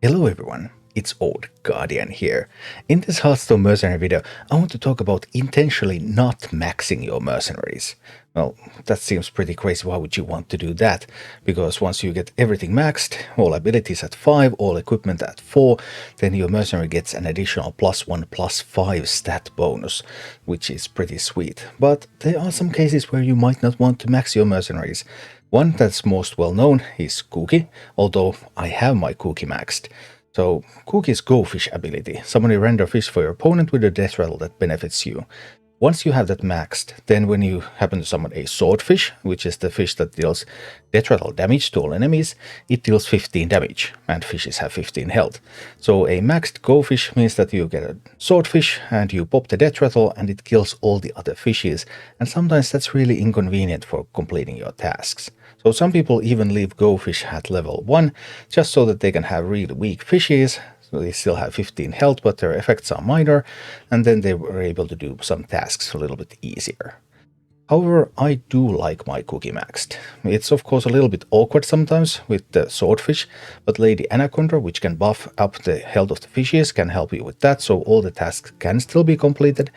Hello everyone, it's Old Guardian here. In this Hearthstone Mercenary video, I want to talk about intentionally not maxing your mercenaries. Well, that seems pretty crazy. Why would you want to do that? Because once you get everything maxed, all abilities at 5, all equipment at 4, then your mercenary gets an additional +1/+5 stat bonus, which is pretty sweet. But there are some cases where you might not want to max your mercenaries. One that's most well known is Cookie, although I have my Cookie maxed. So Cookie's Go Fish ability, summon a random fish for your opponent with a death rattle that benefits you. Once you have that maxed, then when you happen to summon a Swordfish, which is the fish that deals death rattle damage to all enemies, it deals 15 damage, and fishes have 15 health. So a maxed Go Fish means that you get a Swordfish, and you pop the death rattle, and it kills all the other fishes, and sometimes that's really inconvenient for completing your tasks. So some people even leave Go Fish at level 1, just so that they can have really weak fishes. So they still have 15 health, but their effects are minor, and then they were able to do some tasks a little bit easier. However, I do like my Cookie maxed. It's of course a little bit awkward sometimes with the Swordfish, but Lady Anaconda, which can buff up the health of the fishes, can help you with that, so all the tasks can still be completed.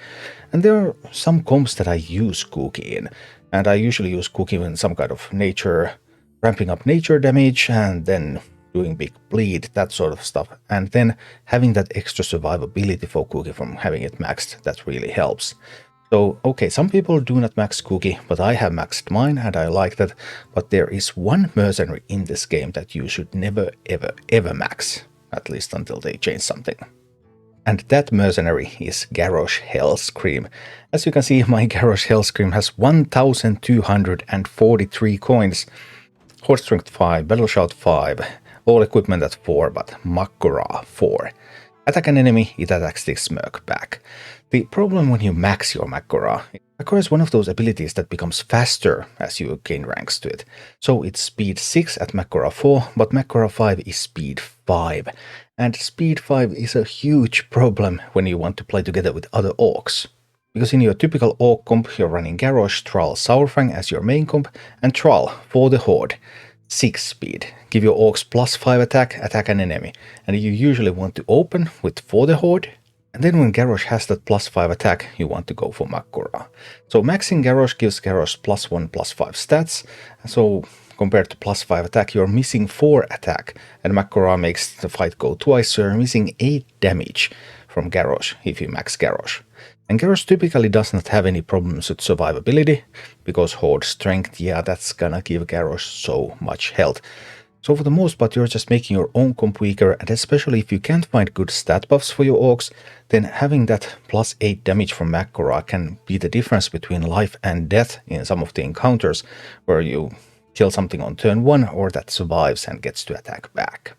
And there are some comps that I use Cookie in, and I usually use Cookie in some kind of nature, ramping up nature damage, and then doing big bleed, that sort of stuff, and then having that extra survivability for Cookie from having it maxed, that really helps. So, okay, some people do not max Cookie, but I have maxed mine and I like that, but there is one mercenary in this game that you should never ever max, at least until they change something. And that mercenary is Garrosh Hellscream. As you can see, my Garrosh Hellscream has 1243 coins, Horse Strength 5, Battle Shout 5, all equipment at 4, but Makura 4. Attack an enemy, it attacks this Merc back. The problem when you max your Makura, Makura is one of those abilities that becomes faster as you gain ranks to it. So it's speed 6 at Makura 4, but Makura 5 is speed 5. And speed 5 is a huge problem when you want to play together with other orcs. Because in your typical orc comp, you're running Garrosh, Thrall, Saurfang as your main comp, and Thrall for the Horde. 6 speed. Give your orcs +5 attack, attack an enemy. And you usually want to open with for the Horde. And then when Garrosh has that +5 attack, you want to go for Makura. So maxing Garrosh gives Garrosh +1/+5 stats. So compared to +5 attack, you're missing 4 attack. And Makura makes the fight go twice, so you're missing 8 damage from Garrosh if you max Garrosh. And Garrosh typically does not have any problems with survivability, because Horde Strength, yeah, that's gonna give Garrosh so much health. So for the most part, you're just making your own comp weaker, and especially if you can't find good stat buffs for your orcs, then having that +8 damage from Makura can be the difference between life and death in some of the encounters, where you kill something on turn 1 or that survives and gets to attack back.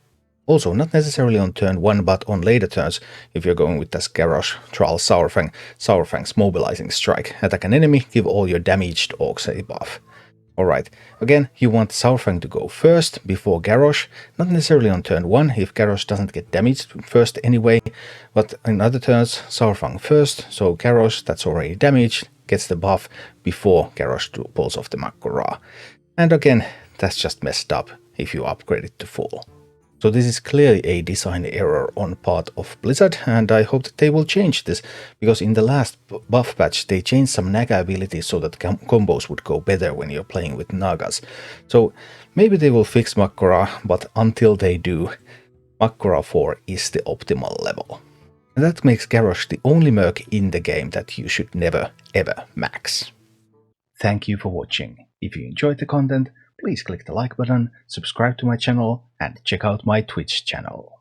Also, not necessarily on turn 1, but on later turns, if you're going with this Garrosh, Thrall, Saurfang, Saurfang's Mobilizing Strike. Attack an enemy, give all your damaged orcs a buff. Alright, again, you want Saurfang to go first, before Garrosh, not necessarily on turn 1, if Garrosh doesn't get damaged first anyway, but in other turns, Saurfang first, so Garrosh, that's already damaged, gets the buff before Garrosh pulls off the Makura. And again, that's just messed up if you upgrade it to full. So this is clearly a design error on part of Blizzard, and I hope that they will change this, because in the last buff patch they changed some Naga abilities so that combos would go better when you're playing with Nagas. So maybe they will fix Makura, but until they do, Makura 4 is the optimal level. And that makes Garrosh the only Merc in the game that you should never ever max. Thank you for watching. If you enjoyed the content, please click the like button, subscribe to my channel, and check out my Twitch channel.